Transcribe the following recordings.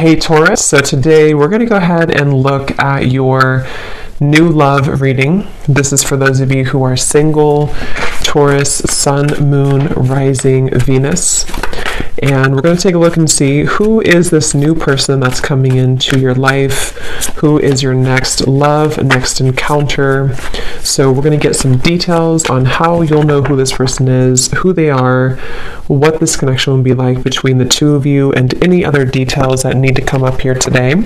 Hey Taurus, so today we're going to go ahead and look at your new love reading. This is for those of you who are single, Taurus, Sun, Moon, Rising, Venus. And we're going to take a look and see who is this new person that's coming into your life, who is your next love, next encounter. So we're going to get some details on how you'll know who this person is, who they are, what this connection will be like between the two of you, and any other details that need to come up here today.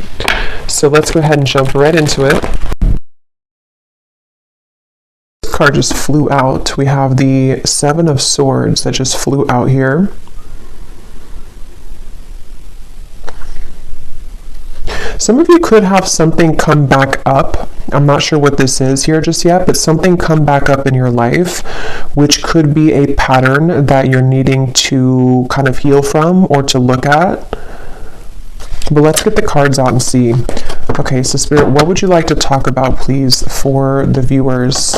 So let's go ahead and jump right into it. This card just flew out. We have the Seven of Swords that just flew out here. Some of you could have something come back up. I'm not sure what this is here just yet, but something come back up in your life, which could be a pattern that you're needing to kind of heal from or to look at. But let's get the cards out and see. Okay, so Spirit, what would you like to talk about, please, for the viewers?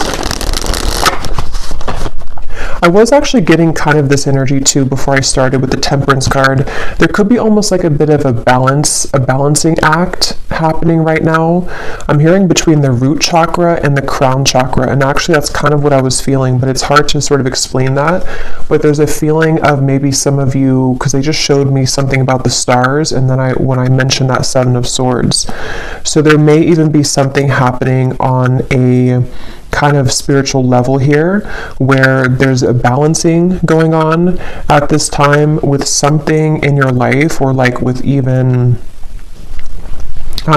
I was actually getting kind of this energy too before I started with the Temperance card. There could be almost like a bit of a balancing act happening right now. I'm hearing between the root chakra and the crown chakra, and actually that's kind of what I was feeling, but it's hard to sort of explain that. But there's a feeling of maybe some of you, because they just showed me something about the stars, and then when I mentioned that Seven of Swords. So there may even be something happening on a kind of spiritual level here where there's a balancing going on at this time with something in your life, or like with even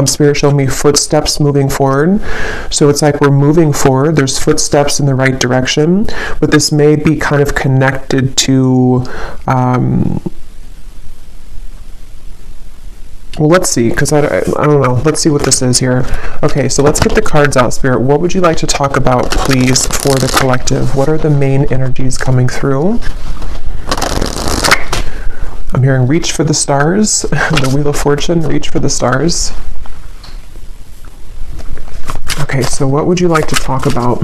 Spirit showed me footsteps moving forward. So it's like we're moving forward, there's footsteps in the right direction, but this may be kind of connected to well, let's see, because I don't know. Let's see what this is here. Okay, so let's get the cards out, Spirit. What would you like to talk about, please, for the collective? What are the main energies coming through? I'm hearing reach for the stars. The Wheel of Fortune, reach for the stars. Okay, so what would you like to talk about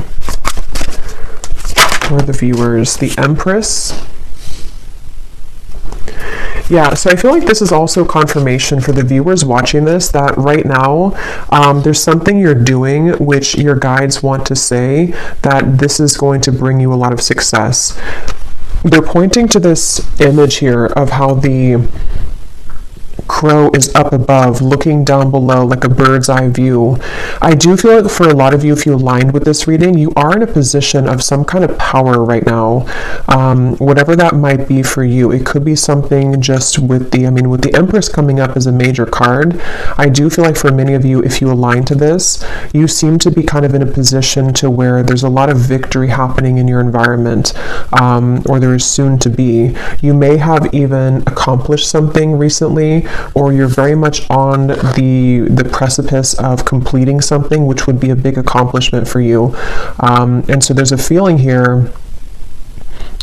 for the viewers? The Empress. Yeah, so I feel like this is also confirmation for the viewers watching this that right now there's something you're doing which your guides want to say that this is going to bring you a lot of success. They're pointing to this image here of how the crow is up above looking down below like a bird's eye view. I do feel like for a lot of you, if you aligned with this reading, you are in a position of some kind of power right now, whatever that might be for you. It could be something just with the Empress coming up as a major card. I do feel like for many of you, if you align to this, you seem to be kind of in a position to where there's a lot of victory happening in your environment, or there is soon to be. You may have even accomplished something recently, or you're very much on the precipice of completing something, which would be a big accomplishment for you. And so there's a feeling here,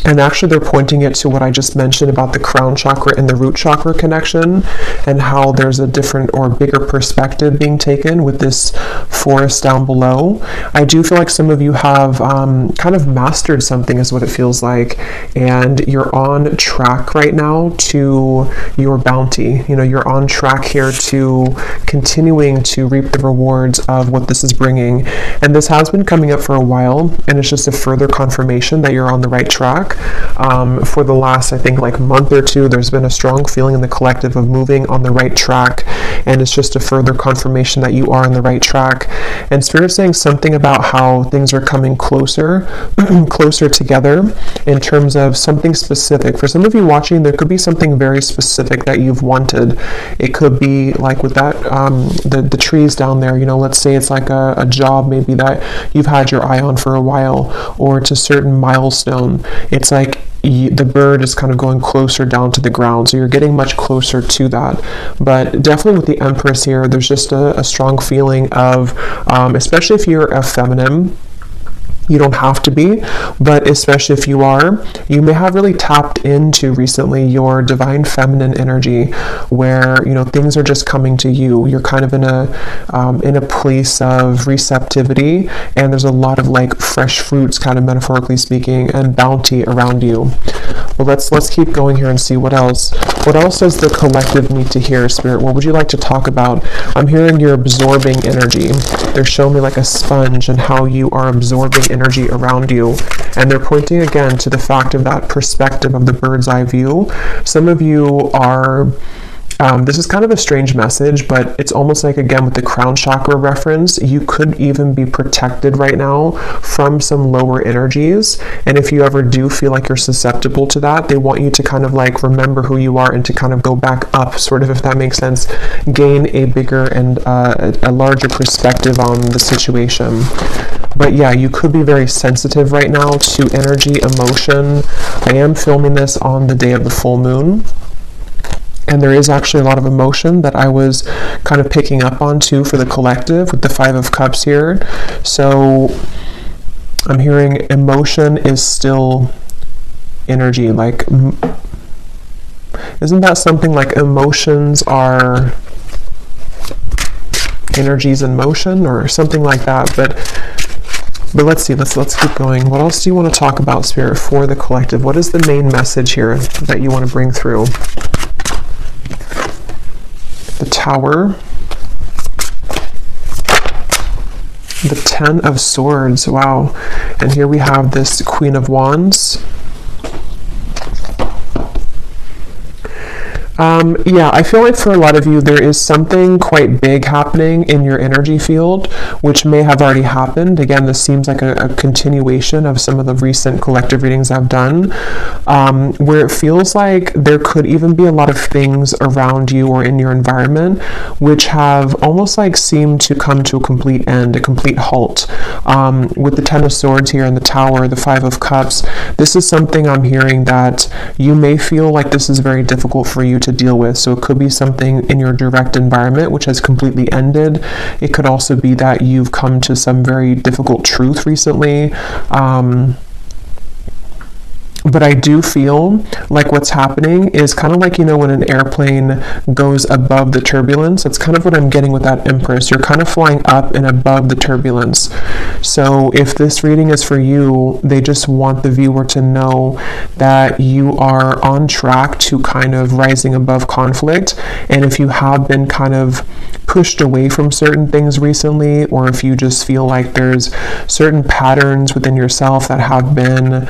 and actually they're pointing it to what I just mentioned about the crown chakra and the root chakra connection, and how there's a different or bigger perspective being taken with this forest down below. I do feel like some of you have kind of mastered something is what it feels like, and you're on track right now to your bounty. You know, you're on track here to continuing to reap the rewards of what this is bringing. And this has been coming up for a while, and it's just a further confirmation that you're on the right track. For the last, I think, like month or two, there's been a strong feeling in the collective of moving on the right track, and it's just a further confirmation that you are on the right track. And Spirit is saying something about how things are coming closer together in terms of something specific. For some of you watching, there could be something very specific that you've wanted. It could be like with that the trees down there, you know, let's say it's like a job maybe that you've had your eye on for a while, or it's a certain milestone. It's like the bird is kind of going closer down to the ground, so you're getting much closer to that. But definitely with the Empress here, there's just a strong feeling of, especially if you're a feminine, You don't have to be, but especially if you are, you may have really tapped into recently your divine feminine energy, where things are just coming to you. You're kind of in a place of receptivity, and there's a lot of like fresh fruits, kind of metaphorically speaking, and bounty around you. Well, let's keep going here and see what else. What else does the collective need to hear, Spirit? What would you like to talk about? I'm hearing you're absorbing energy. They're showing me like a sponge and how you are absorbing energy around you. And they're pointing again to the fact of that perspective of the bird's eye view. Some of you are... this is kind of a strange message, but it's almost like, again, with the crown chakra reference, you could even be protected right now from some lower energies. And if you ever do feel like you're susceptible to that, they want you to kind of like remember who you are and to kind of go back up, sort of, if that makes sense, gain a bigger and a larger perspective on the situation. But yeah, you could be very sensitive right now to energy, emotion. I am filming this on the day of the full moon. And there is actually a lot of emotion that I was kind of picking up on too for the collective with the Five of Cups here. So I'm hearing emotion is still energy. Like, isn't that something like emotions are energies in motion or something like that? But let's see, let's keep going. What else do you want to talk about, Spirit, for the collective? What is the main message here that you want to bring through? The Tower, the Ten of Swords, wow. And here we have this Queen of Wands. Yeah, I feel like for a lot of you, there is something quite big happening in your energy field, which may have already happened. Again, this seems like a continuation of some of the recent collective readings I've done, where it feels like there could even be a lot of things around you or in your environment, which have almost like seemed to come to a complete end, a complete halt. With the Ten of Swords here and the Tower, the Five of Cups, this is something I'm hearing that you may feel like this is very difficult for you to deal with. So it could be something in your direct environment which has completely ended. It could also be that you've come to some very difficult truth recently. But I do feel like what's happening is kind of like, when an airplane goes above the turbulence. That's kind of what I'm getting with that Empress. You're kind of flying up and above the turbulence. So if this reading is for you, they just want the viewer to know that you are on track to kind of rising above conflict. And if you have been kind of pushed away from certain things recently, or if you just feel like there's certain patterns within yourself that have been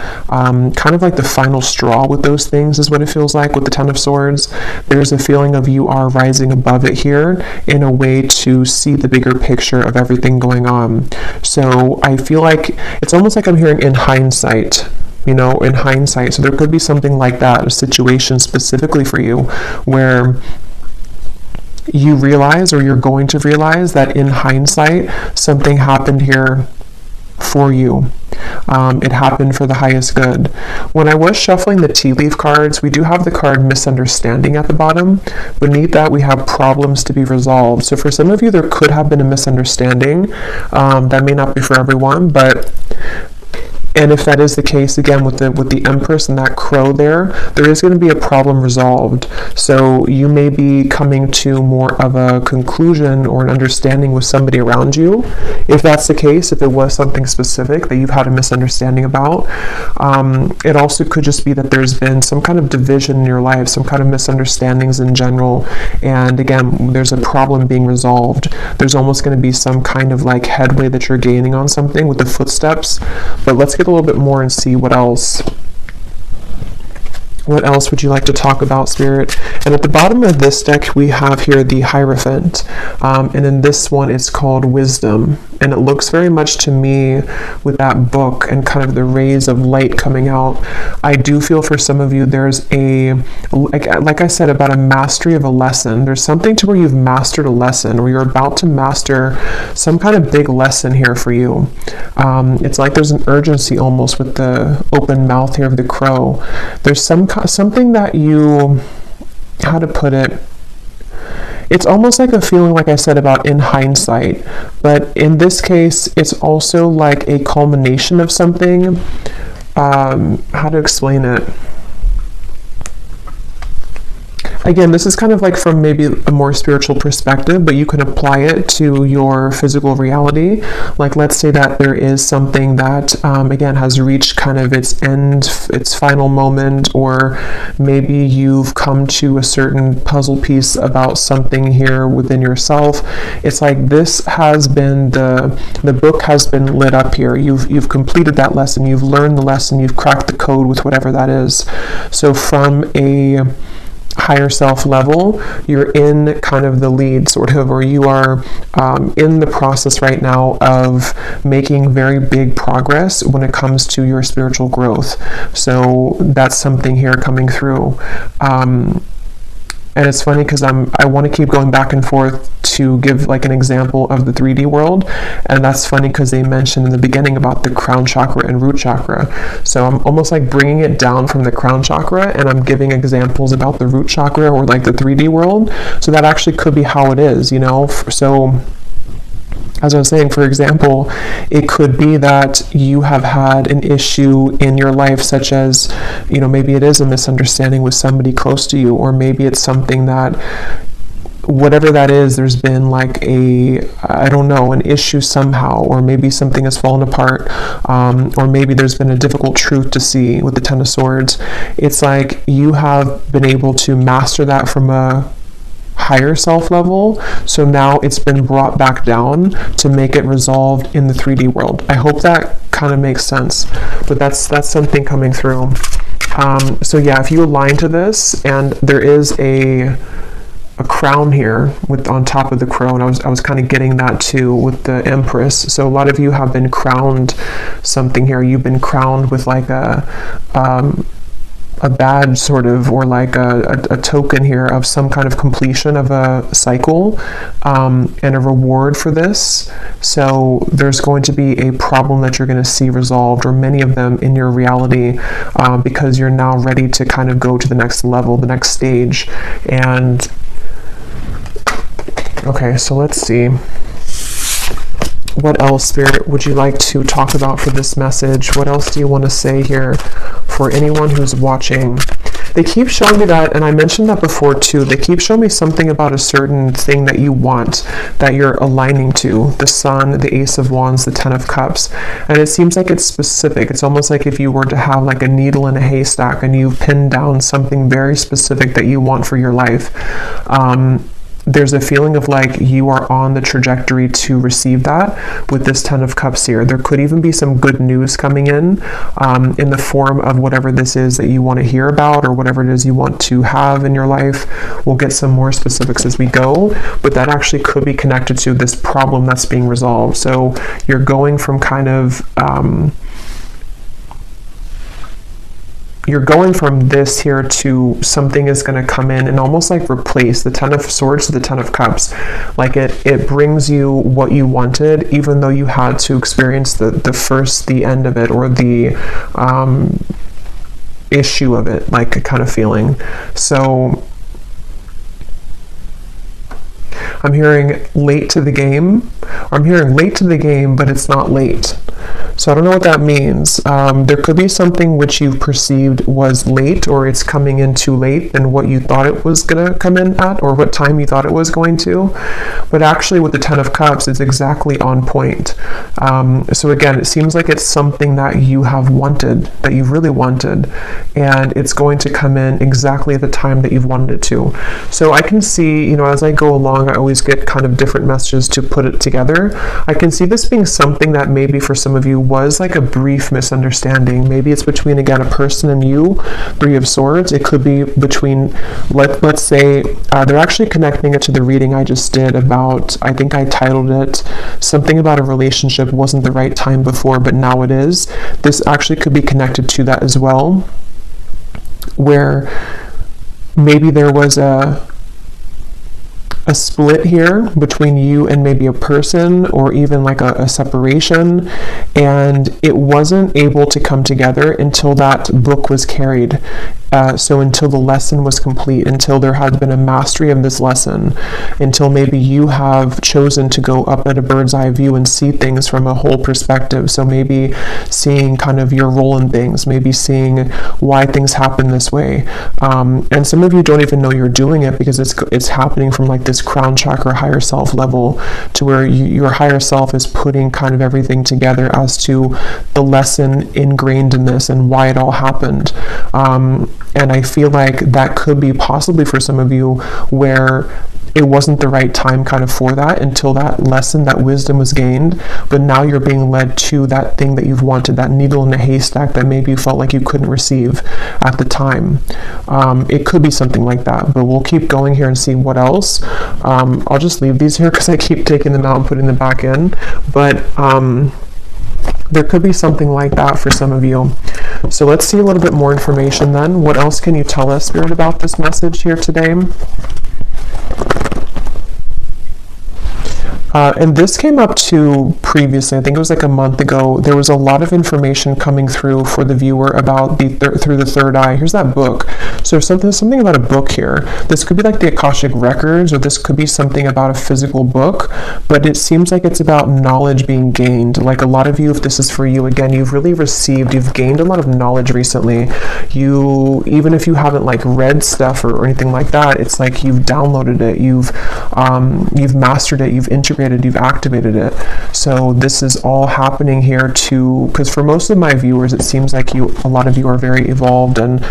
kind of like the final straw with those things, is what it feels like with the Ten of Swords. There's a feeling of you are rising above it here in a way to see the bigger picture of everything going on. So I feel like it's almost like I'm hearing in hindsight. In hindsight. So there could be something like that, a situation specifically for you where you realize, or you're going to realize, that in hindsight something happened here for you. It happened for the highest good. When I was shuffling the tea leaf cards, we do have the card misunderstanding at the bottom. Beneath that, we have problems to be resolved. So for some of you, there could have been a misunderstanding. That may not be for everyone, and if that is the case, again, with the Empress and that crow there is going to be a problem resolved. So you may be coming to more of a conclusion or an understanding with somebody around you. If that's the case, if it was something specific that you've had a misunderstanding about, it also could just be that there's been some kind of division in your life, some kind of misunderstandings in general. And again, there's a problem being resolved. There's almost going to be some kind of like headway that you're gaining on something with the footsteps. But let's get a little bit more and see what else would you like to talk about, Spirit? And at the bottom of this deck, we have here the Hierophant. And then this one is called Wisdom. And it looks very much to me with that book and kind of the rays of light coming out. I do feel for some of you, there's like I said, about a mastery of a lesson. There's something to where you've mastered a lesson, or you're about to master some kind of big lesson here for you. It's like there's an urgency almost with the open mouth here of the crow. There's something that you, how to put it, it's almost like a feeling, like I said, about in hindsight, but in this case, it's also like a culmination of something. How to explain it? Again, this is kind of like from maybe a more spiritual perspective, but you can apply it to your physical reality. Like, let's say that there is something that, again, has reached kind of its end, its final moment, or maybe you've come to a certain puzzle piece about something here within yourself. It's like this has been, the book has been lit up here. You've completed that lesson. You've learned the lesson. You've cracked the code with whatever that is. So from a higher self level, you're in kind of the lead, sort of, or you are in the process right now of making very big progress when it comes to your spiritual growth. So that's something here coming through. And it's funny because I want to keep going back and forth to give like an example of the 3D world, and that's funny because they mentioned in the beginning about the crown chakra and root chakra. So I'm almost like bringing it down from the crown chakra, and I'm giving examples about the root chakra or like the 3D world. So that actually could be how it is, you know. So as I was saying, for example, it could be that you have had an issue in your life, such as, you know, maybe it is a misunderstanding with somebody close to you, or maybe it's something that, whatever that is, there's been like I don't know, an issue somehow, or maybe something has fallen apart, or maybe there's been a difficult truth to see with the Ten of Swords. It's like you have been able to master that from a higher self level, so now it's been brought back down to make it resolved in the 3D world. I hope that kind of makes sense, but that's something coming through. So yeah, if you align to this, and there is a crown here with on top of the crown, I was kind of getting that too with the Empress. So a lot of you have been crowned something here. You've been crowned with like a badge, sort of, or like a token here of some kind of completion of a cycle, and a reward for this. So there's going to be a problem that you're going to see resolved, or many of them in your reality, because you're now ready to kind of go to the next level, the next stage. And okay, so let's see. What else, Spirit, would you like to talk about for this message? What else do you want to say here for anyone who's watching? They keep showing me that, and I mentioned that before too, they keep showing me something about a certain thing that you want, that you're aligning to. The Sun, the Ace of Wands, the Ten of Cups. And it seems like it's specific. It's almost like if you were to have like a needle in a haystack and you've pinned down something very specific that you want for your life. There's a feeling of like you are on the trajectory to receive that with this Ten of Cups here. There could even be some good news coming in the form of whatever this is that you want to hear about, or whatever it is you want to have in your life. We'll get some more specifics as we go, but that actually could be connected to this problem that's being resolved. So you're going from kind of you're going from this here to something is going to come in and almost like replace the Ten of Swords to the Ten of Cups. Like it brings you what you wanted, even though you had to experience the end of it, or the issue of it, like a kind of feeling. So I'm hearing late to the game, or I'm hearing late to the game, but it's not late. So I don't know what that means. There could be something which you perceived was late, or it's coming in too late than what you thought it was going to come in at, or what time you thought it was going to. But actually with the Ten of Cups, it's exactly on point. So again, it seems like it's something that you have wanted, that you really wanted, and it's going to come in exactly at the time that you've wanted it to. So I can see, you know, as I go along, I always get kind of different messages to put it together. I can see this being something that maybe for some of you was like a brief misunderstanding. Maybe it's between, again, a person and you, Three of Swords. It could be between, let's say, they're actually connecting it to the reading I just did about, I think I titled it something about a relationship wasn't the right time before, but now it is. This actually could be connected to that as well, where maybe there was a split here between you and maybe a person, or even like a separation, and it wasn't able to come together until that book was carried. So until the lesson was complete, until there had been a mastery of this lesson, until maybe you have chosen to go up at a bird's eye view and see things from a whole perspective. So maybe seeing kind of your role in things, maybe seeing why things happen this way. And some of you don't even know you're doing it because it's happening from like this crown chakra higher self level, to where your higher self is putting kind of everything together as to the lesson ingrained in this and why it all happened. And I feel like that could be possibly for some of you where it wasn't the right time kind of for that until that lesson, that wisdom was gained, but now you're being led to that thing that you've wanted, that needle in a haystack that maybe you felt like you couldn't receive at the time. It could be something like that, but we'll keep going here and see what else. I'll just leave these here because I keep taking them out and putting them back in, but there could be something like that for some of you. So let's see a little bit more information then. What else can you tell us, Spirit, about this message here today? And this came up too previously. I think it was like a month ago. There was a lot of information coming through for the viewer about through the third eye. Here's that book. So there's something about a book here. This could be like the Akashic Records, or this could be something about a physical book, but it seems like it's about knowledge being gained. Like a lot of you, if this is for you, again, you've gained a lot of knowledge recently. Even if you haven't like read stuff or anything like that, it's like you've downloaded it, you've mastered it, you've integrated, you've activated it. So this is all happening here too, because for most of my viewers, it seems like a lot of you are very evolved, and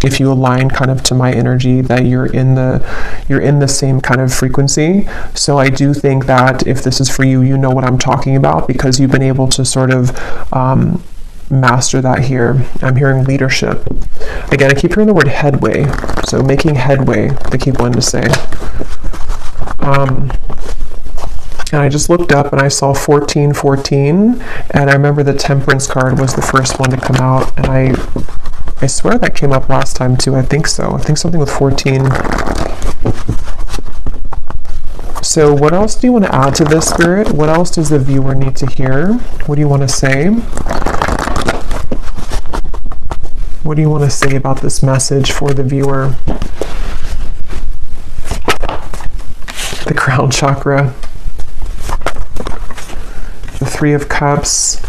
if you align kind of to my energy, that you're in the same kind of frequency. So I do think that if this is for you, you know what I'm talking about, because you've been able to sort of master that here. I'm hearing leadership. Again, I keep hearing the word headway. So making headway, I keep wanting to say. And I just looked up and I saw 1414, and I remember the Temperance card was the first one to come out, and I swear that came up last time too. I think so. I think something with 14. So what else do you want to add to this, Spirit? What else does the viewer need to hear? What do you want to say? What do you want to say about this message for the viewer? The crown chakra. The Three of Cups.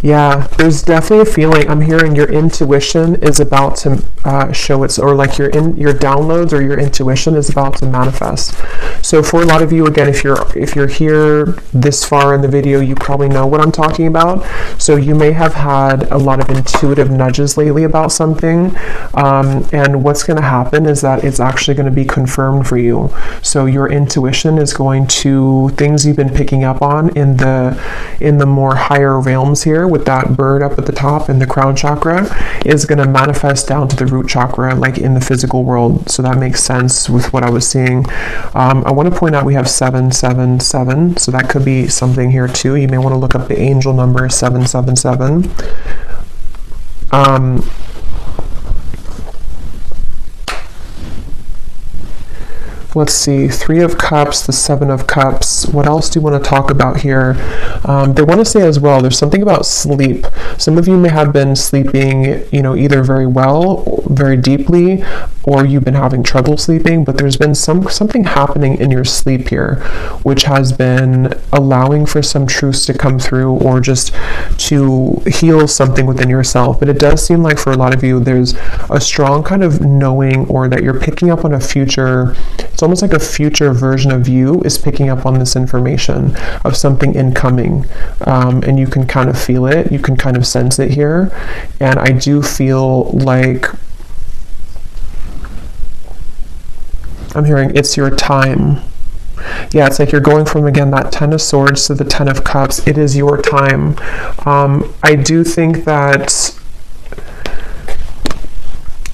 Yeah, there's definitely a feeling. I'm hearing your intuition is about to show its, or like your downloads or your intuition is about to manifest. So for a lot of you, again, if you're here this far in the video, you probably know what I'm talking about. So you may have had a lot of intuitive nudges lately about something, and what's going to happen is that it's actually going to be confirmed for you. So your intuition is going to, things you've been picking up on in the more higher realms here, with that bird up at the top in the crown chakra, is going to manifest down to the root chakra, like in the physical world. So that makes sense with what I was seeing. I want to point out we have 777, so that could be something here too. You may want to look up the angel number 777. Let's see, Three of Cups, the Seven of Cups. What else do you want to talk about here? They want to say as well, there's something about sleep. Some of you may have been sleeping, either very well, very deeply, or you've been having trouble sleeping, but there's been something happening in your sleep here, which has been allowing for some truths to come through, or just to heal something within yourself. But it does seem like for a lot of you, there's a strong kind of knowing, or that you're picking up on a future. It's almost like a future version of you is picking up on this information of something incoming, and you can kind of feel it, you can kind of sense it here. And I do feel like I'm hearing it's your time. Yeah, it's like you're going from, again, that Ten of Swords to the Ten of Cups. It is your time. I do think that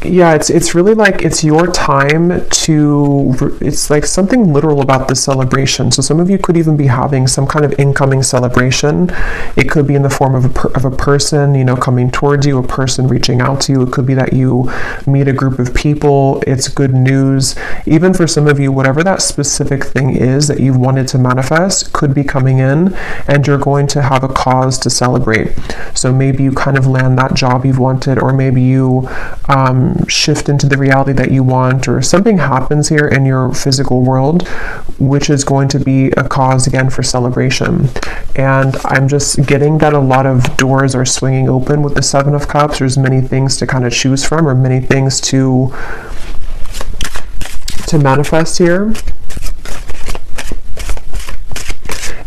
Yeah, it's really like it's your time to, it's like something literal about this celebration. So some of you could even be having some kind of incoming celebration. It could be in the form of a person, you know, coming towards you, a person reaching out to you. It could be that you meet a group of people. It's good news. Even for some of you, whatever that specific thing is that you've wanted to manifest could be coming in, and you're going to have a cause to celebrate. So maybe you kind of land that job you've wanted, or maybe you shift into the reality that you want, or something happens here in your physical world which is going to be a cause again for celebration. And I'm just getting that a lot of doors are swinging open with the Seven of Cups. There's many things to kind of choose from, or many things to manifest here.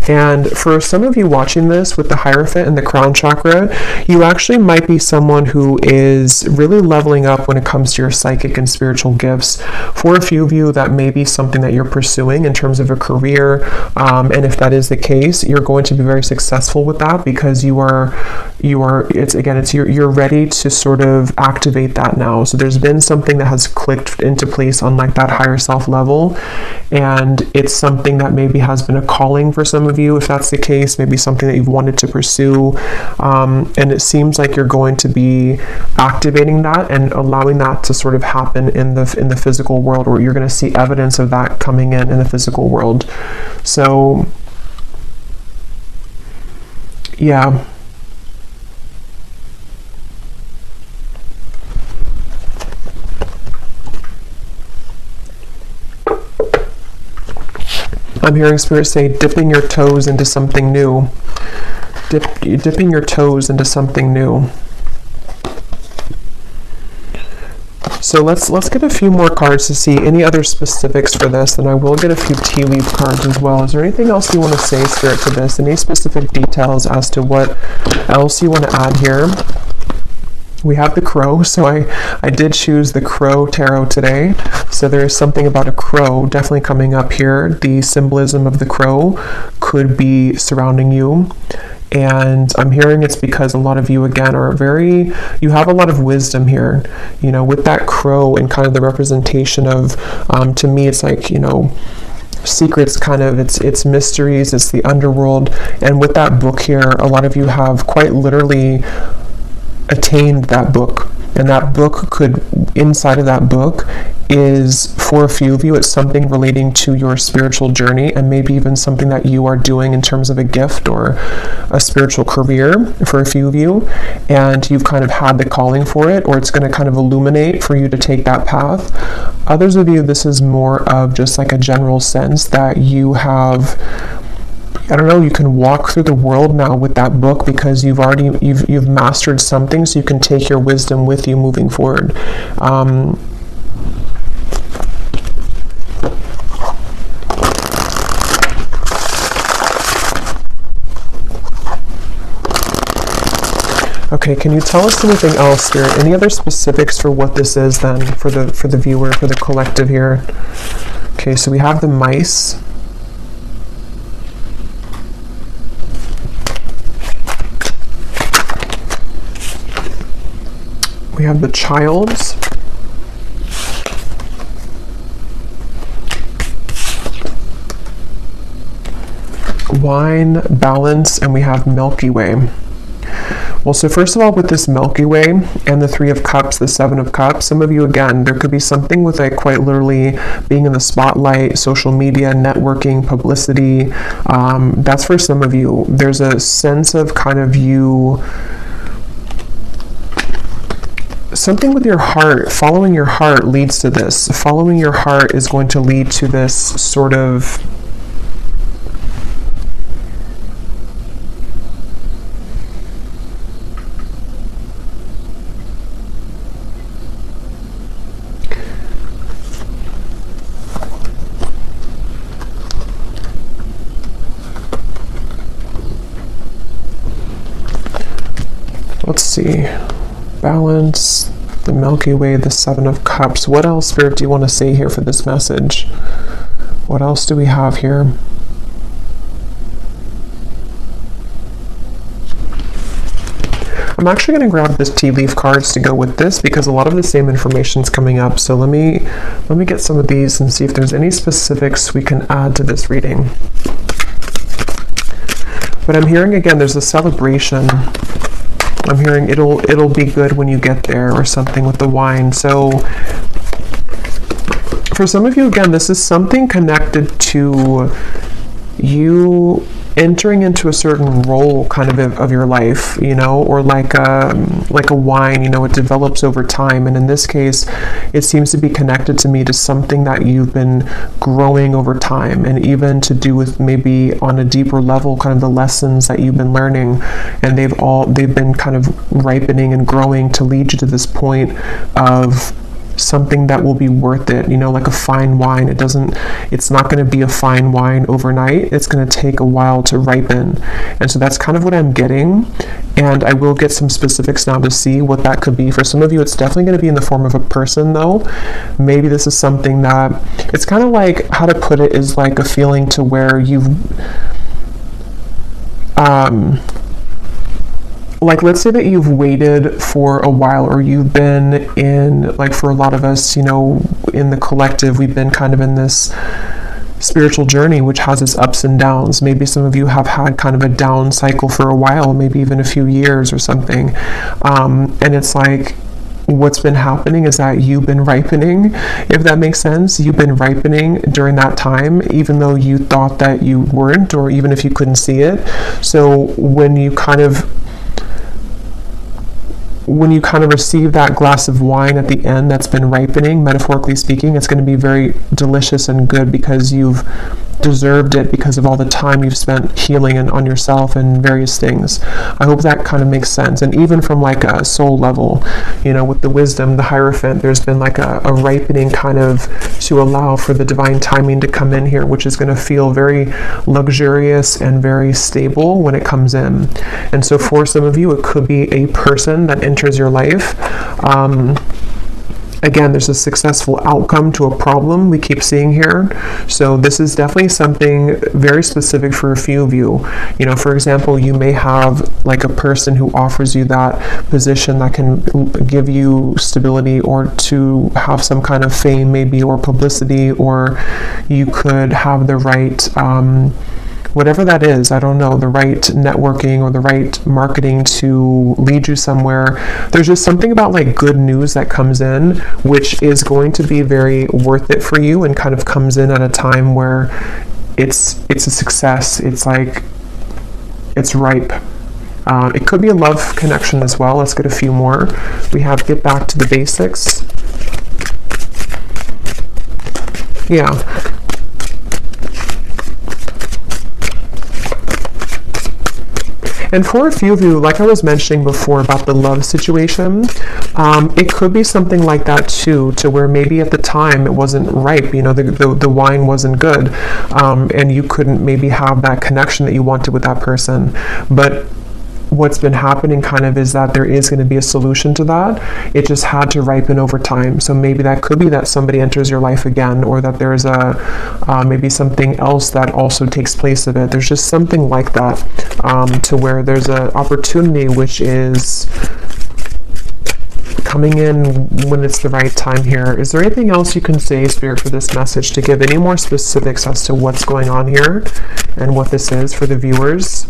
And for some of you watching this with the Hierophant and the Crown Chakra, you actually might be someone who is really leveling up when it comes to your psychic and spiritual gifts. For a few of you, that may be something that you're pursuing in terms of a career. And if that is the case, you're going to be very successful with that, because you're ready to sort of activate that now. So there's been something that has clicked into place on like that higher self level. And it's something that maybe has been a calling for some of you. If that's the case, maybe something that you've wanted to pursue, and it seems like you're going to be activating that and allowing that to sort of happen in the physical world, where you're going to see evidence of that coming in the physical world. So yeah. I'm hearing Spirit say, dipping your toes into something new. Dipping your toes into something new. So let's get a few more cards to see any other specifics for this, and I will get a few tea leaf cards as well. Is there anything else you want to say, Spirit, to this? Any specific details as to what else you want to add here? We have the crow, so I did choose the crow tarot today. So there is something about a crow definitely coming up here. The symbolism of the crow could be surrounding you. And I'm hearing it's because a lot of you, again, you have a lot of wisdom here, you know, with that crow and kind of the representation of, to me, it's like, you know, secrets, kind of, it's mysteries, it's the underworld. And with that book here, a lot of you have quite literally attained that book, and that book could, inside of that book is, for a few of you, it's something relating to your spiritual journey, and maybe even something that you are doing in terms of a gift or a spiritual career for a few of you, and you've kind of had the calling for it, or it's going to kind of illuminate for you to take that path. Others of you, this is more of just like a general sense that you have, I don't know, you can walk through the world now with that book, because you've mastered something, so you can take your wisdom with you moving forward. Okay, can you tell us anything else, Spirit? Any other specifics for what this is then, for the viewer, for the collective here? Okay, so we have the mice. We have the childs. Wine, balance, and we have Milky Way. Well, so first of all, with this Milky Way and the Three of Cups, the Seven of Cups, some of you, again, there could be something with like quite literally being in the spotlight, social media, networking, publicity. That's for some of you. There's a sense of kind of you, something with your heart, following your heart leads to this. Following your heart is going to lead to this sort of let's see, balance, the Milky Way, the Seven of Cups. What else, Spirit, do you want to say here for this message? What else do we have here? I'm actually going to grab this tea leaf cards to go with this because a lot of the same information is coming up. So let me get some of these and see if there's any specifics we can add to this reading. But I'm hearing again, there's a celebration. I'm hearing it'll be good when you get there, or something with the wine. So for some of you, again, this is something connected to you entering into a certain role kind of your life, you know, or like a wine, you know, it develops over time. And in this case, it seems to be connected to me to something that you've been growing over time, and even to do with maybe on a deeper level, kind of the lessons that you've been learning, and they've been kind of ripening and growing to lead you to this point of something that will be worth it, you know, like a fine wine. It's not going to be a fine wine overnight. It's going to take a while to ripen. And so that's kind of what I'm getting. And I will get some specifics now to see what that could be. For some of you, it's definitely going to be in the form of a person, though. Maybe this is something that, it's kind of like, how to put it, is like a feeling to where you've, like, let's say that you've waited for a while, or you've been in, like, for a lot of us, you know, in the collective, we've been kind of in this spiritual journey, which has its ups and downs. Maybe some of you have had kind of a down cycle for a while, maybe even a few years or something. And it's like, what's been happening is that you've been ripening, if that makes sense. You've been ripening during that time, even though you thought that you weren't, or even if you couldn't see it. So when you kind of receive that glass of wine at the end that's been ripening, metaphorically speaking, it's going to be very delicious and good because you've deserved it, because of all the time you've spent healing and on yourself and various things. I hope that kind of makes sense. And even from like a soul level, you know, with the wisdom, the Hierophant, there's been like a ripening kind of to allow for the divine timing to come in here, which is going to feel very luxurious and very stable when it comes in. And so for some of you, it could be a person that enters your life. Again, there's a successful outcome to a problem we keep seeing here. So this is definitely something very specific for a few of you. You know, for example, you may have like a person who offers you that position that can give you stability, or to have some kind of fame maybe, or publicity, or you could have the right whatever that is, I don't know, the right networking or the right marketing to lead you somewhere. There's just something about like good news that comes in, which is going to be very worth it for you, and kind of comes in at a time where it's a success. It's like, it's ripe. It could be a love connection as well. Let's get a few more. We have get back to the basics. Yeah. And for a few of you, like I was mentioning before about the love situation, it could be something like that too, to where maybe at the time it wasn't ripe, you know, the wine wasn't good, and you couldn't maybe have that connection that you wanted with that person. But what's been happening kind of is that there is going to be a solution to that. It just had to ripen over time. So maybe that could be that somebody enters your life again, or that there's maybe something else that also takes place of it. There's just something like that, to where there's an opportunity which is coming in when it's the right time here. Is there anything else you can say, Spirit, for this message, to give any more specifics as to what's going on here and what this is for the viewers?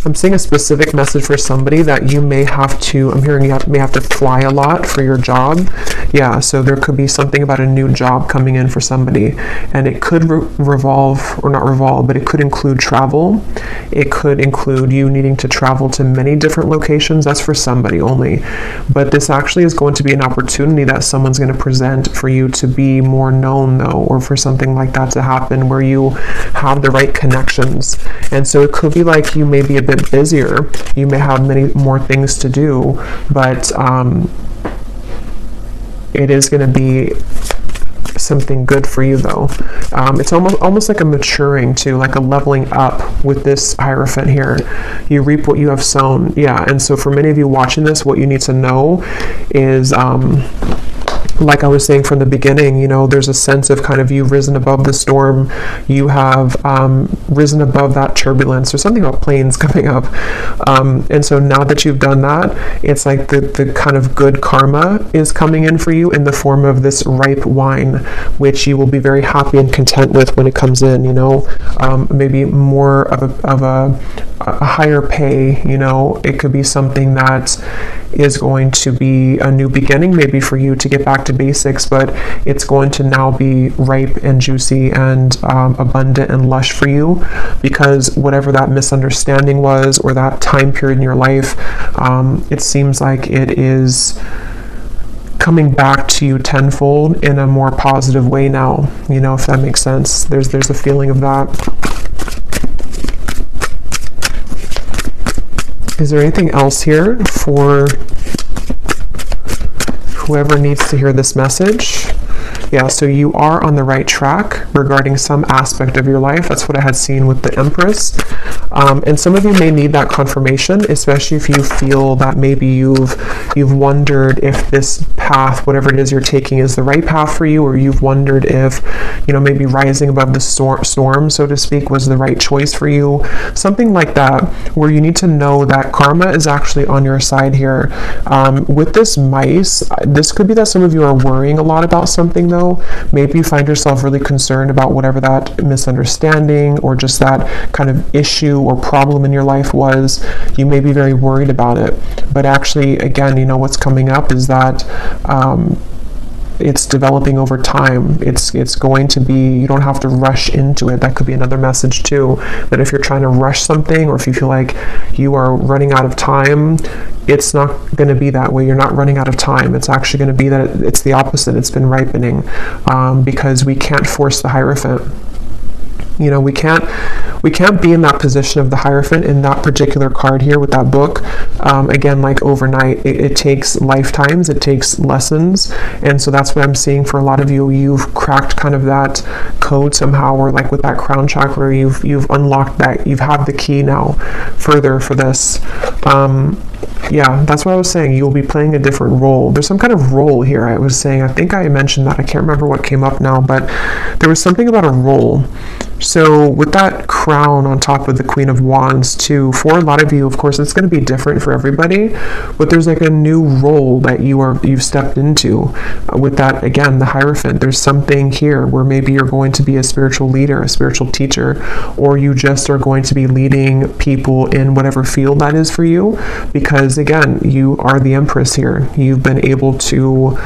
I'm seeing a specific message for somebody that you may have to, I'm hearing you may have to fly a lot for your job. Yeah, so there could be something about a new job coming in for somebody, and it could revolve, or not revolve, but it could include travel. It could include you needing to travel to many different locations. That's for somebody only. But this actually is going to be an opportunity that someone's going to present for you to be more known, though, or for something like that to happen where you have the right connections. And so it could be like you may be a bit busier, you may have many more things to do, but it is going to be something good for you, though. It's almost like a maturing too, like a leveling up with this Hierophant here. You reap what you have sown. Yeah, and so for many of you watching this, what you need to know is like I was saying from the beginning, you know, there's a sense of kind of you've risen above the storm, you have risen above that turbulence. There's something about planes coming up. And so now that you've done that, it's like the kind of good karma is coming in for you in the form of this ripe wine, which you will be very happy and content with when it comes in, you know, maybe more of a higher pay, you know, it could be something that is going to be a new beginning, maybe for you to get back to basics, but it's going to now be ripe and juicy and abundant and lush for you, because whatever that misunderstanding was or that time period in your life, it seems like it is coming back to you tenfold in a more positive way now, you know, if that makes sense. There's a feeling of that. Is there anything else here for whoever needs to hear this message? Yeah, so you are on the right track regarding some aspect of your life. That's what I had seen with the Empress. And some of you may need that confirmation, especially if you feel that maybe you've wondered if this path, whatever it is you're taking, is the right path for you, or you've wondered if, you know, maybe rising above the storm, so to speak, was the right choice for you. Something like that, where you need to know that karma is actually on your side here. With this mice, this could be that some of you are worrying a lot about something, though. Maybe you find yourself really concerned about whatever that misunderstanding or just that kind of issue or problem in your life was. You may be very worried about it, but actually, again, you know, what's coming up is that it's developing over time. It's going to be, you don't have to rush into it. That could be another message too, that if you're trying to rush something, or if you feel like you are running out of time, it's not going to be that way. You're not running out of time. It's actually going to be that it's the opposite. It's been ripening, because we can't force the Hierophant. You know, we can't be in that position of the Hierophant in that particular card here with that book. Again, like overnight, it takes lifetimes, it takes lessons. And so that's what I'm seeing for a lot of you. You've cracked kind of that code somehow, or like with that crown chakra, you've unlocked that, you've had the key now further for this. Yeah, that's what I was saying. You'll be playing a different role. There's some kind of role here. I was saying, I think I mentioned that. I can't remember what came up now, but there was something about a role. So with that crown on top of the Queen of Wands too, for a lot of you, of course, it's going to be different for everybody, but there's like a new role that you've stepped into. With that, again, the Hierophant, there's something here where maybe you're going to be a spiritual leader, a spiritual teacher, or you just are going to be leading people in whatever field that is for you, because again, you are the Empress here. You've been able to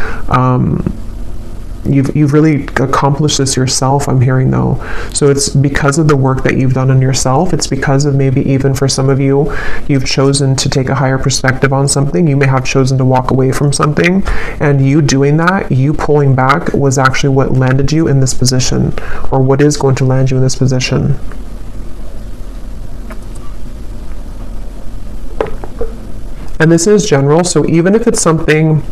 you've really accomplished this yourself, I'm hearing though. So it's because of the work that you've done on yourself. It's because of maybe even for some of you, you've chosen to take a higher perspective on something. You may have chosen to walk away from something, and you doing that, you pulling back, was actually what landed you in this position, or what is going to land you in this position. And this is general, so even if it's something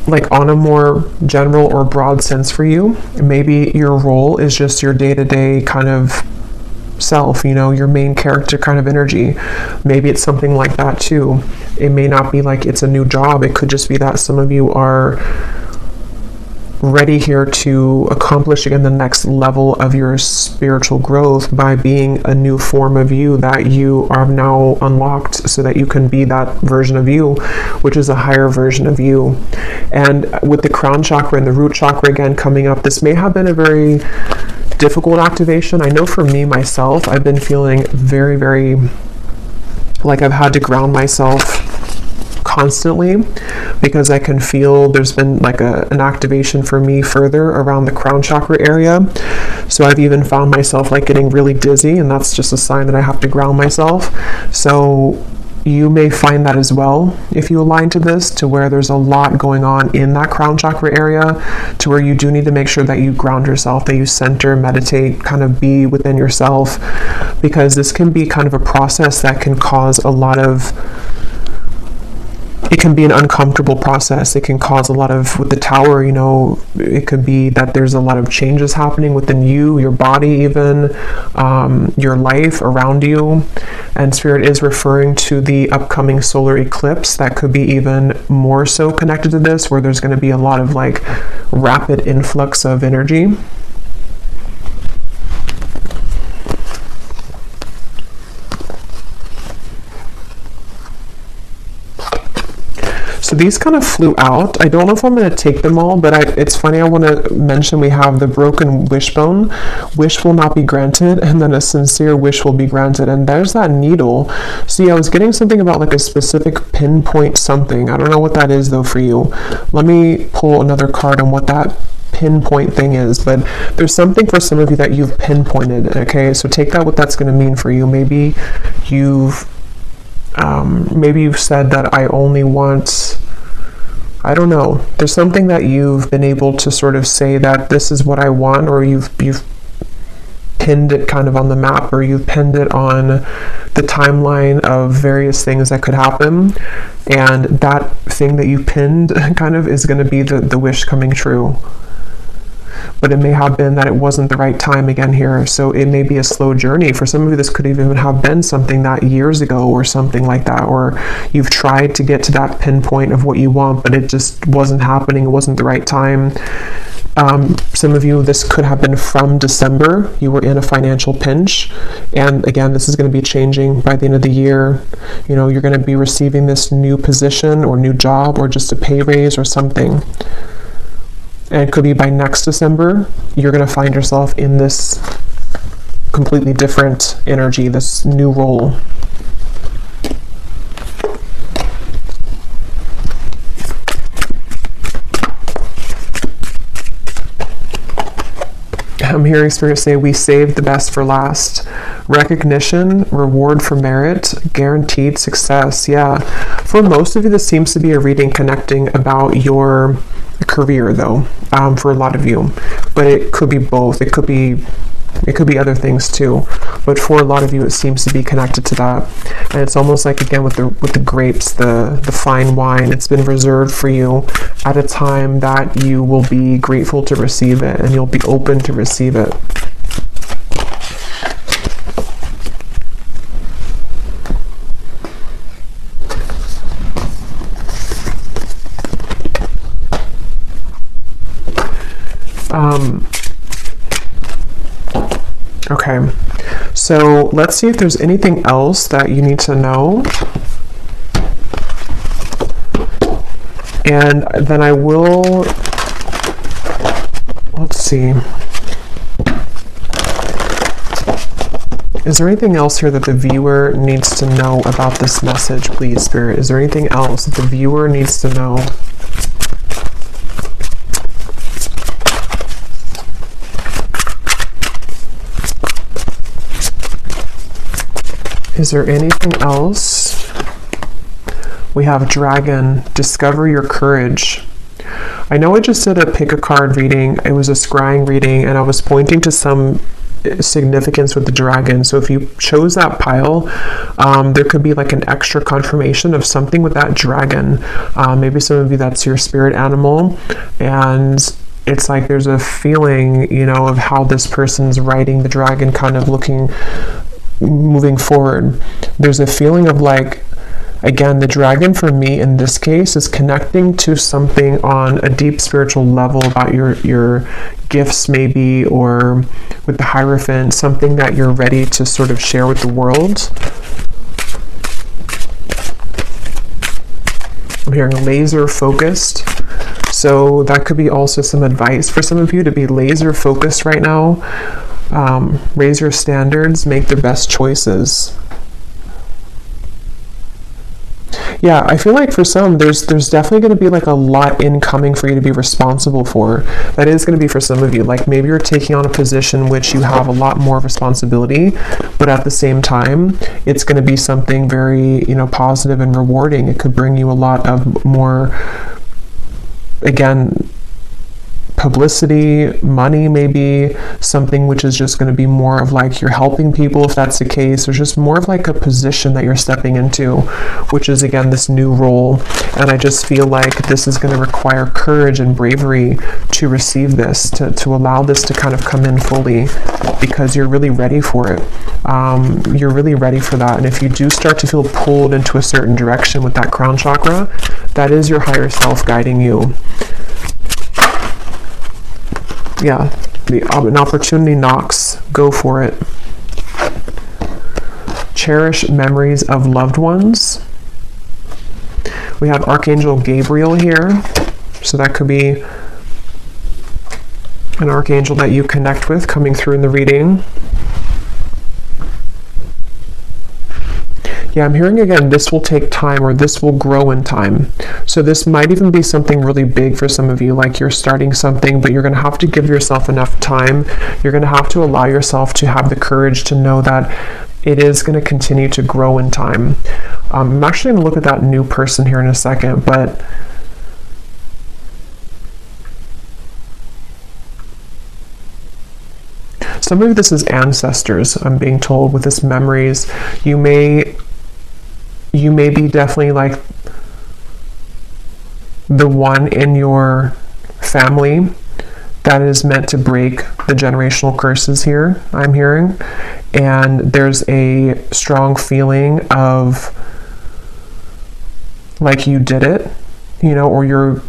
like on a more general or broad sense for you, maybe your role is just your day-to-day kind of self, you know, your main character kind of energy. Maybe it's something like that too. It may not be like it's a new job. It could just be that some of you are ready here to accomplish again the next level of your spiritual growth by being a new form of you that you are now unlocked, so that you can be that version of you, which is a higher version of you. And with the crown chakra and the root chakra again coming up, this may have been a very difficult activation. I know for me myself, I've been feeling very, very like I've had to ground myself constantly, because I can feel there's been like an activation for me further around the crown chakra area. So I've even found myself like getting really dizzy, and that's just a sign that I have to ground myself. So you may find that as well if you align to this, to where there's a lot going on in that crown chakra area, to where you do need to make sure that you ground yourself, that you center, meditate, kind of be within yourself, because this can be kind of a process that can cause a lot of it can be an uncomfortable process. It can cause a lot of, with the Tower, you know, it could be that there's a lot of changes happening within you, your body even, your life around you. And Spirit is referring to the upcoming solar eclipse that could be even more so connected to this, where there's going to be a lot of like rapid influx of energy. So these kind of flew out. I don't know if I'm going to take them all, but it's funny. I want to mention we have the broken wishbone. Wish will not be granted, and then a sincere wish will be granted. And there's that needle. See, I was getting something about like a specific pinpoint something. I don't know what that is though for you. Let me pull another card on what that pinpoint thing is, but there's something for some of you that you've pinpointed. Okay, so take that what that's going to mean for you. Maybe you've said that I only want, I don't know, there's something that you've been able to sort of say that this is what I want, or you've pinned it kind of on the map, or you've pinned it on the timeline of various things that could happen, and that thing that you pinned kind of is going to be the wish coming true. But it may have been that it wasn't the right time again here, so it may be a slow journey. For some of you, this could even have been something that years ago or something like that, or you've tried to get to that pinpoint of what you want, but it just wasn't happening, it wasn't the right time. Some of you, this could have been from December. You were in a financial pinch, and again, this is going to be changing by the end of the year. You know, you're going to be receiving this new position or new job or just a pay raise or something. And it could be by next December, you're going to find yourself in this completely different energy, this new role. I'm hearing Spirit say, we saved the best for last. Recognition, reward for merit, guaranteed success. Yeah, for most of you, this seems to be a reading connecting about your career though, for a lot of you, but it could be both. It could be other things too, but for a lot of you it seems to be connected to that. And it's almost like, again, with the grapes, the fine wine, it's been reserved for you at a time that you will be grateful to receive it, and you'll be open to receive it. Okay, so let's see if there's anything else that you need to know. And then I will, let's see. Is there anything else here that the viewer needs to know about this message, please, Spirit? Is there anything else that the viewer needs to know? Is there anything else? We have Dragon, discover your courage. I know I just did a pick a card reading. It was a scrying reading, and I was pointing to some significance with the dragon. So if you chose that pile, there could be like an extra confirmation of something with that dragon. Maybe some of you, that's your spirit animal, and it's like there's a feeling, you know, of how this person's riding the dragon, kind of moving forward. There's a feeling of like, again, the dragon for me in this case is connecting to something on a deep spiritual level about your gifts maybe, or with the Hierophant, something that you're ready to sort of share with the world. I'm hearing laser focused. So that could be also some advice for some of you to be laser focused right now. Raise your standards, make the best choices. Yeah, I feel like for some, there's definitely going to be like a lot incoming for you to be responsible for. That is going to be for some of you. Like maybe you're taking on a position which you have a lot more responsibility, but at the same time, it's going to be something very, you know, positive and rewarding. It could bring you a lot of more, again, publicity, money, maybe something which is just going to be more of like you're helping people if that's the case. There's just more of like a position that you're stepping into, which is again this new role. And I just feel like this is going to require courage and bravery to receive this, to allow this to kind of come in fully, because you're really ready for it. You're really ready for that. And if you do start to feel pulled into a certain direction with that crown chakra, that is your higher self guiding you. Yeah, an opportunity knocks, go for it. Cherish memories of loved ones. We have Archangel Gabriel here, so that could be an archangel that you connect with coming through in the reading. Yeah, I'm hearing again, this will take time, or this will grow in time. So this might even be something really big for some of you, like you're starting something, but you're going to have to give yourself enough time. You're going to have to allow yourself to have the courage to know that it is going to continue to grow in time. I'm actually going to look at that new person here in a second, but some of this is ancestors, I'm being told, with this memories. You may be definitely like the one in your family that is meant to break the generational curses here, I'm hearing. And there's a strong feeling of like you did it, you know, or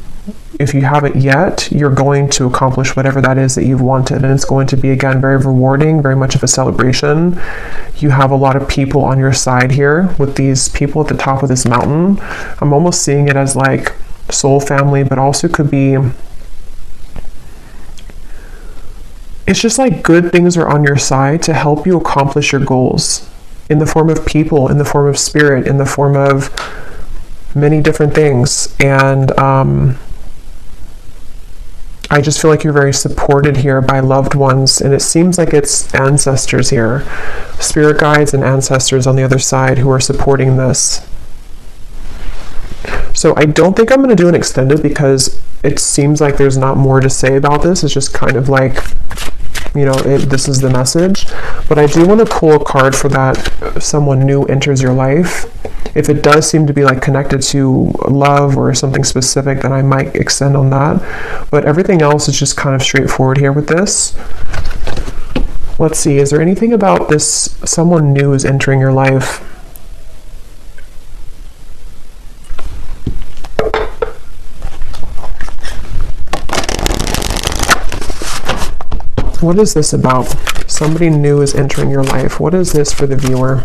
if you haven't yet, you're going to accomplish whatever that is that you've wanted. And it's going to be, again, very rewarding, very much of a celebration. You have a lot of people on your side here with these people at the top of this mountain. I'm almost seeing it as like soul family, but also could be, it's just like good things are on your side to help you accomplish your goals in the form of people, in the form of spirit, in the form of many different things. And I just feel like you're very supported here by loved ones, and it seems like it's ancestors here, spirit guides and ancestors on the other side who are supporting this. So I don't think I'm going to do an extended because it seems like there's not more to say about this. It's just kind of like, you know, this is the message. But I do want to pull a card for that someone new enters your life. If it does seem to be like connected to love or something specific, then I might extend on that. But everything else is just kind of straightforward here with this. Let's see, is there anything about this someone new is entering your life? What is this about? Somebody new is entering your life. What is this for the viewer?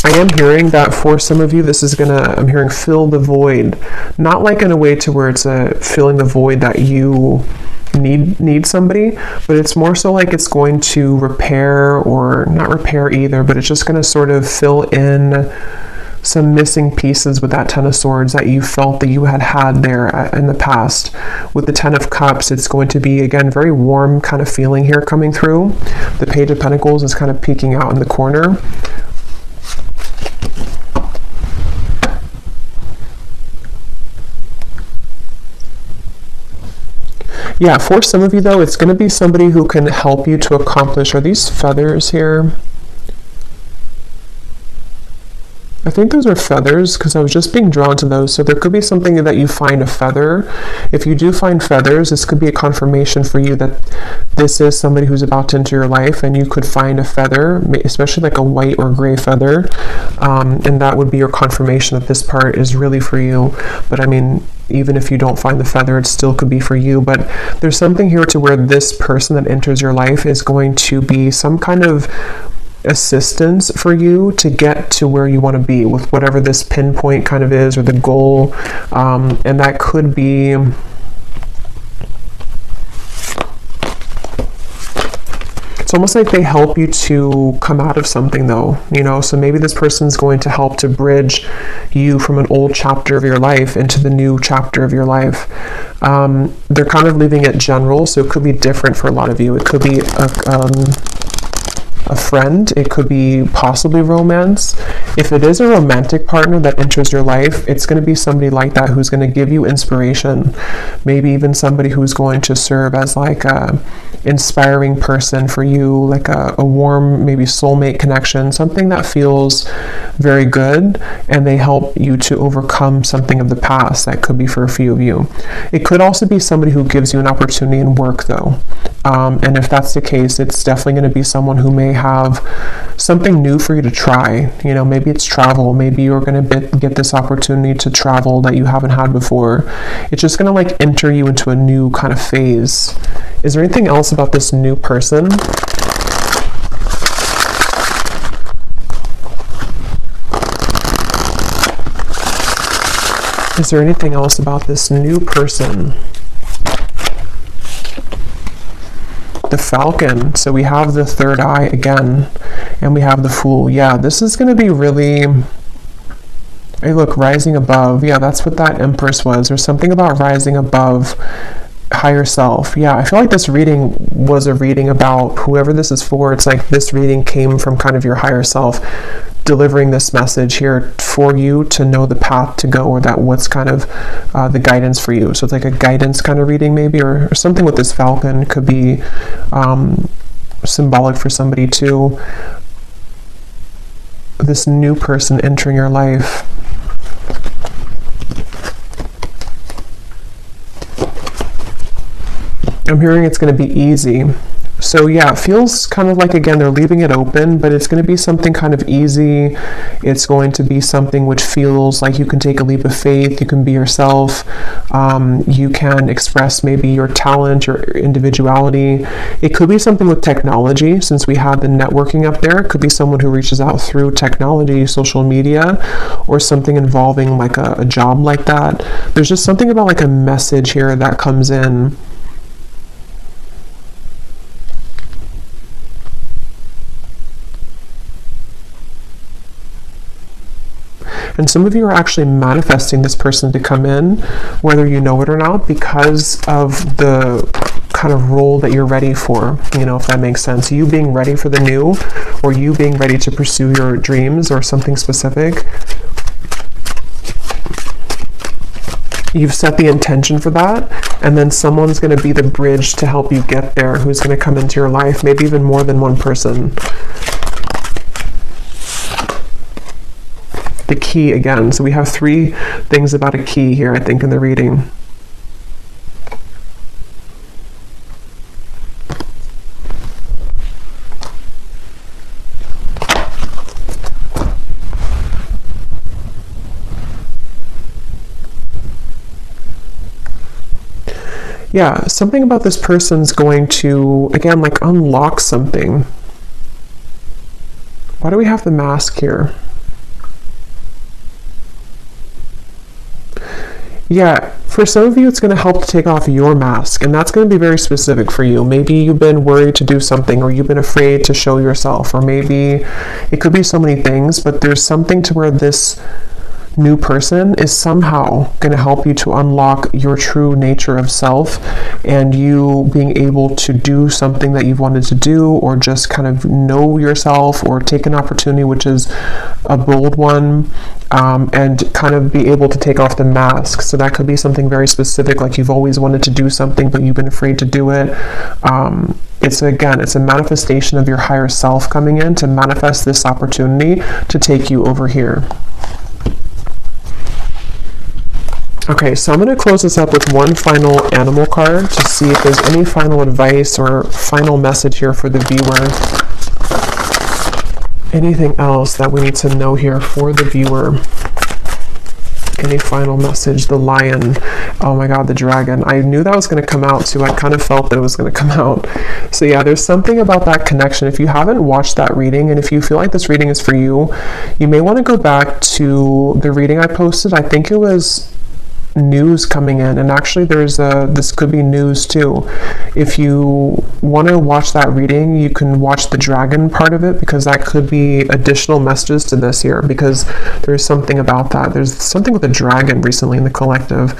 I am hearing that for some of you, this is I'm hearing fill the void. Not like in a way to where it's filling the void that you need somebody, but it's more so like it's going to repair, or not repair either, but it's just going to sort of fill in some missing pieces with that Ten of Swords that you felt that you had there in the past. With the Ten of Cups, it's going to be, again, very warm kind of feeling here coming through. The Page of Pentacles is kind of peeking out in the corner. Yeah, for some of you though, it's going to be somebody who can help you to accomplish, are these feathers here? I think those are feathers because I was just being drawn to those. So there could be something that you find a feather. If you do find feathers, this could be a confirmation for you that this is somebody who's about to enter your life, and you could find a feather, especially like a white or gray feather. And that would be your confirmation that this part is really for you. But I mean, even if you don't find the feather, it still could be for you. But there's something here to where this person that enters your life is going to be some kind of assistance for you to get to where you want to be with whatever this pinpoint kind of is, or the goal. And that could be, it's almost like they help you to come out of something though, you know. So maybe this person's going to help to bridge you from an old chapter of your life into the new chapter of your life. They're kind of leaving it general, so it could be different for a lot of you. It could be a friend. It could be possibly romance. If it is a romantic partner that enters your life, it's going to be somebody like that who's going to give you inspiration. Maybe even somebody who's going to serve as like a inspiring person for you, like a warm, maybe soulmate connection, something that feels very good, and they help you to overcome something of the past. That could be for a few of you. It could also be somebody who gives you an opportunity in work though. And if that's the case, it's definitely going to be someone who may have something new for you to try. You know, maybe it's travel. Maybe you're going to get this opportunity to travel that you haven't had before. It's just going to like enter you into a new kind of phase. Is there anything else about this new person? Is there anything else about this new person? The Falcon. So we have the third eye again, and we have the Fool. Yeah, this is going to be really... Hey, look, rising above. Yeah, that's what that Empress was. There's something about rising above higher self. Yeah, I feel like this reading was a reading about whoever this is for. It's like this reading came from kind of your higher self delivering this message here for you to know the path to go, or that what's kind of the guidance for you. So it's like a guidance kind of reading maybe, or something with this Falcon could be symbolic for somebody too. This new person entering your life. I'm hearing it's going to be easy. So yeah, it feels kind of like, again, they're leaving it open, but it's going to be something kind of easy. It's going to be something which feels like you can take a leap of faith. You can be yourself. You can express maybe your talent, your individuality. It could be something with technology, since we have the networking up there. It could be someone who reaches out through technology, social media, or something involving like a job like that. There's just something about like a message here that comes in. And some of you are actually manifesting this person to come in, whether you know it or not, because of the kind of role that you're ready for, you know, if that makes sense. You being ready for the new, or you being ready to pursue your dreams or something specific. You've set the intention for that, and then someone's going to be the bridge to help you get there, who's going to come into your life, maybe even more than one person. The key again. So we have 3 things about a key here, I think, in the reading. Yeah, something about this person's going to, again, like unlock something. Why do we have the mask here? Yeah, for some of you, it's going to help to take off your mask, and that's going to be very specific for you. Maybe you've been worried to do something, or you've been afraid to show yourself, or maybe it could be so many things, but there's something to where this new person is somehow going to help you to unlock your true nature of self, and you being able to do something that you've wanted to do, or just kind of know yourself, or take an opportunity which is a bold one, and kind of be able to take off the mask. So that could be something very specific, like you've always wanted to do something but you've been afraid to do it. It's a manifestation of your higher self coming in to manifest this opportunity to take you over here. Okay, so I'm going to close this up with one final animal card to see if there's any final advice or final message here for the viewer. Anything else that we need to know here for the viewer? Any final message? The lion. Oh my god, the dragon. I knew that was going to come out too. I kind of felt that it was going to come out. So yeah, there's something about that connection. If you haven't watched that reading, and if you feel like this reading is for you, you may want to go back to the reading I posted. I think it was news coming in, and actually this could be news too. If you want to watch that reading, you can watch the dragon part of it, because that could be additional messages to this here, because there's something about that. There's something with a dragon recently in the collective.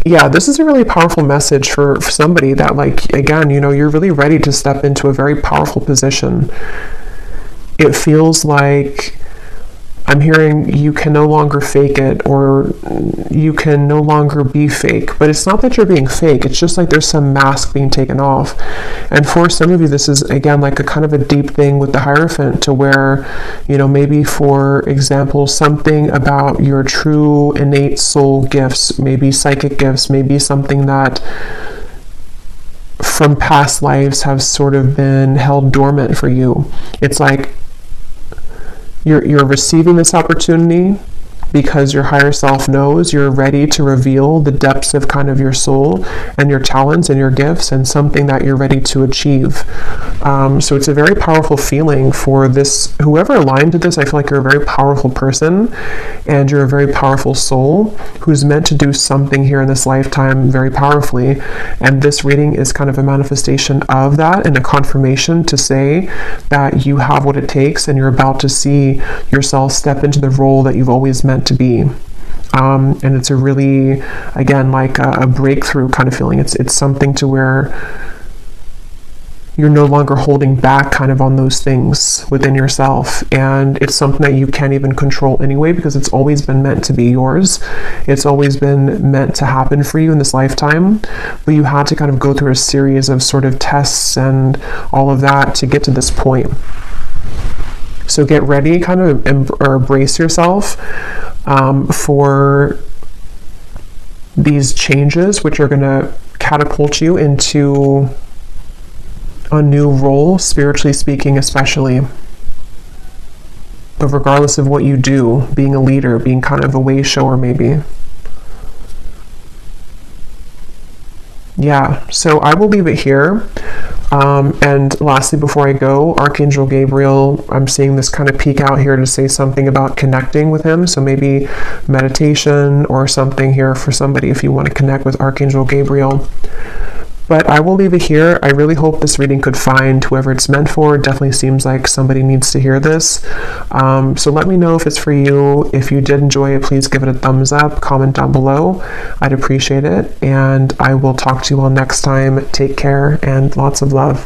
yeah, this is a really powerful message for somebody that, like, again, you know, you're really ready to step into a very powerful position. It feels like I'm hearing you can no longer fake it, or you can no longer be fake. But it's not that you're being fake. It's just like there's some mask being taken off. And for some of you, this is, again, like a kind of a deep thing with the Hierophant, to where, you know, maybe, for example, something about your true innate soul gifts, maybe psychic gifts, maybe something that from past lives have sort of been held dormant for you. It's like you're receiving this opportunity because your higher self knows you're ready to reveal the depths of kind of your soul and your talents and your gifts, and something that you're ready to achieve. So it's a very powerful feeling for this, whoever aligned to this. I feel like you're a very powerful person, and you're a very powerful soul who's meant to do something here in this lifetime very powerfully. And this reading is kind of a manifestation of that, and a confirmation to say that you have what it takes, and you're about to see yourself step into the role that you've always meant to be. And it's a really, again, like a breakthrough kind of feeling. It's something to where you're no longer holding back kind of on those things within yourself, and it's something that you can't even control anyway, because it's always been meant to be yours. It's always been meant to happen for you in this lifetime, but you had to kind of go through a series of sort of tests and all of that to get to this point. So get ready, kind of embrace yourself for these changes, which are going to catapult you into a new role, spiritually speaking, especially. But regardless of what you do, being a leader, being kind of a way shower, maybe. Yeah, so I will leave it here. And lastly, before I go, Archangel Gabriel, I'm seeing this kind of peek out here to say something about connecting with him. So maybe meditation or something here for somebody if you want to connect with Archangel Gabriel. But I will leave it here. I really hope this reading could find whoever it's meant for. It definitely seems like somebody needs to hear this. So let me know if it's for you. If you did enjoy it, please give it a thumbs up, comment down below. I'd appreciate it. And I will talk to you all next time. Take care and lots of love.